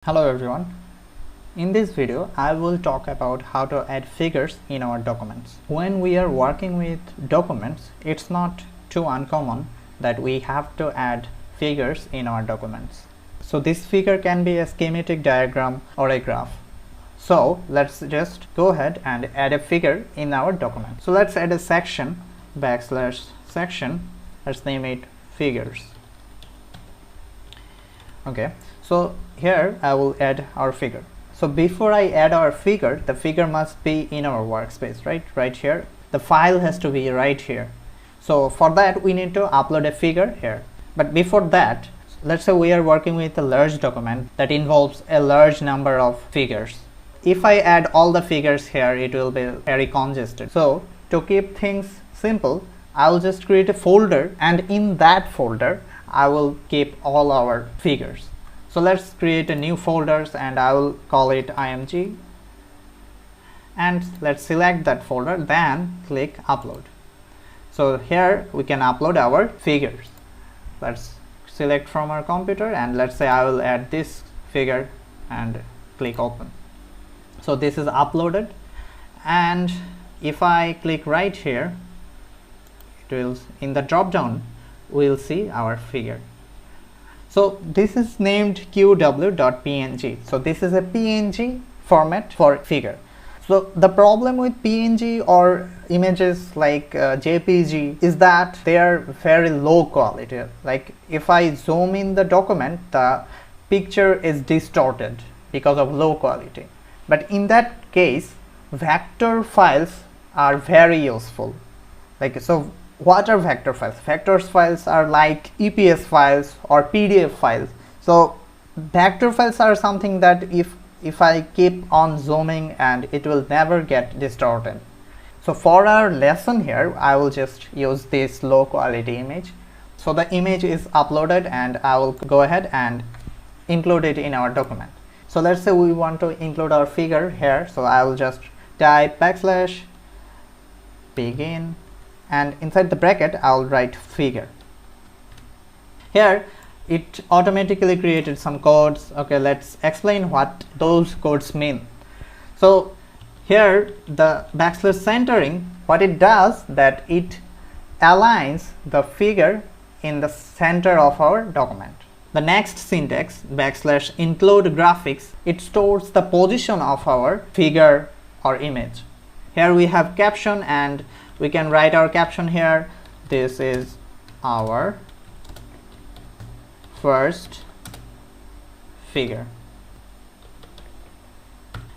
Hello everyone. In this video, I will talk about how to add figures in our documents. When we are working with documents, it's not too uncommon that we have to add figures in our documents. So this figure can be a schematic diagram or a graph. So let's just go ahead and add a figure in our document. So let's add a section, \section, let's name it figures. Okay, so here I will add our figure. So before I add our figure, the figure must be in our workspace, right here. The file has to be right here. So for that we need to upload a figure here. But before that, let's say we are working with a large document that involves a large number of figures. If I add all the figures here, it will be very congested. So to keep things simple, I'll just create a folder, and in that folder I will keep all our figures. So let's create a new folders, and I will call it img, and let's select that folder, then click upload. So here we can upload our figures. Let's select from our computer, and let's say I will add this figure and click open. So this is uploaded, and if I click right here, it will, in the drop down we'll see our figure. So this is named qw.png. So this is a PNG format for figure. So the problem with PNG or images like JPG is that they are very low quality. Like if I zoom in the document, the picture is distorted because of low quality. But in that case, vector files are very useful. Like, so what are vector files? Vector files are like EPS files or PDF files. So vector files are something that if I keep on zooming, and it will never get distorted. So for our lesson here, I will just use this low quality image. So the image is uploaded, and I will go ahead and include it in our document. So let's say we want to include our figure here. So I will just type \begin, and inside the bracket I will write figure. Here it automatically created some codes. Okay, let's explain what those codes mean. So here the \centering, what it does, that it aligns the figure in the center of our document. The next syntax, \include graphics, it stores the position of our figure or image. Here we have caption, and we can write our caption here. This is our first figure.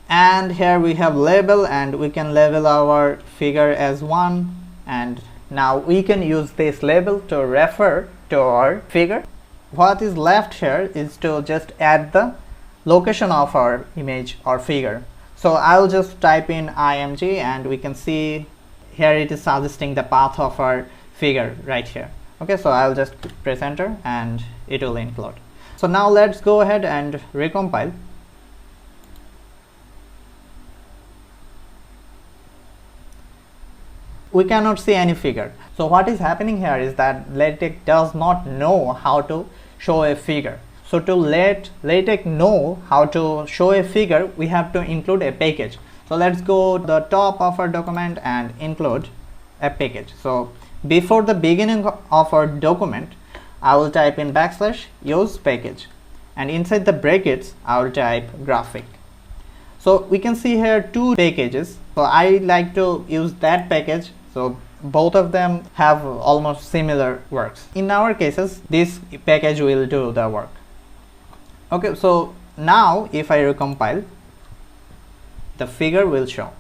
And here we have label, and we can label our figure as 1, and now we can use this label to refer to our figure. What is left here is to just add the location of our image or figure. So I'll just type in img, and we can see here it is suggesting the path of our figure right here. Okay, so I'll just press enter, and it will include. So now let's go ahead and recompile. We cannot see any figure. So what is happening here is that LaTeX does not know how to show a figure. So to let LaTeX know how to show a figure, we have to include a package. So let's go to the top of our document and include a package. So before the beginning of our document, I will type in \use package, and inside the brackets I will type graphic. So we can see here two packages. So I like to use that package. So both of them have almost similar works. In our cases, this package will do the work. Okay, so now if I recompile, the figure will show,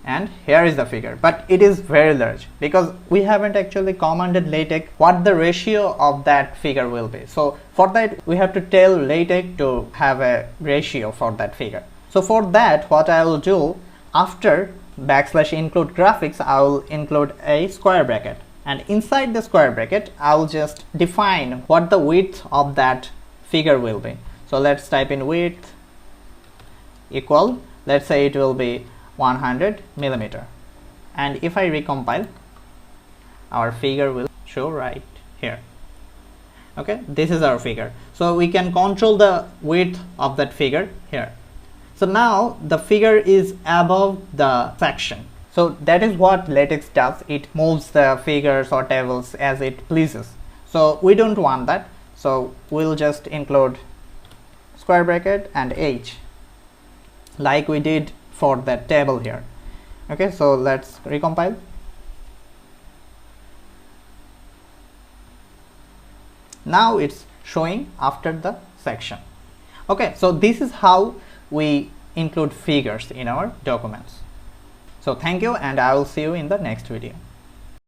and here is the figure, but it is very large because we haven't actually commanded LaTeX what the ratio of that figure will be. So for that we have to tell LaTeX to have a ratio for that figure. So for that, what I will do, after \include graphics, I will include a square bracket, and inside the square bracket I will just define what the width of that figure will be. So let's type in width equal, let's say it will be 100 millimeter, and if I recompile, our figure will show right here. Okay, this is our figure. So we can control the width of that figure here. So now the figure is above the section. So that is what LaTeX does. It moves the figures or tables as it pleases. So we don't want that. So we'll just include square bracket and h like we did for that table here. Okay, so let's recompile. Now it's showing after the section. Okay, so this is how we include figures in our documents. So thank you, and I will see you in the next video.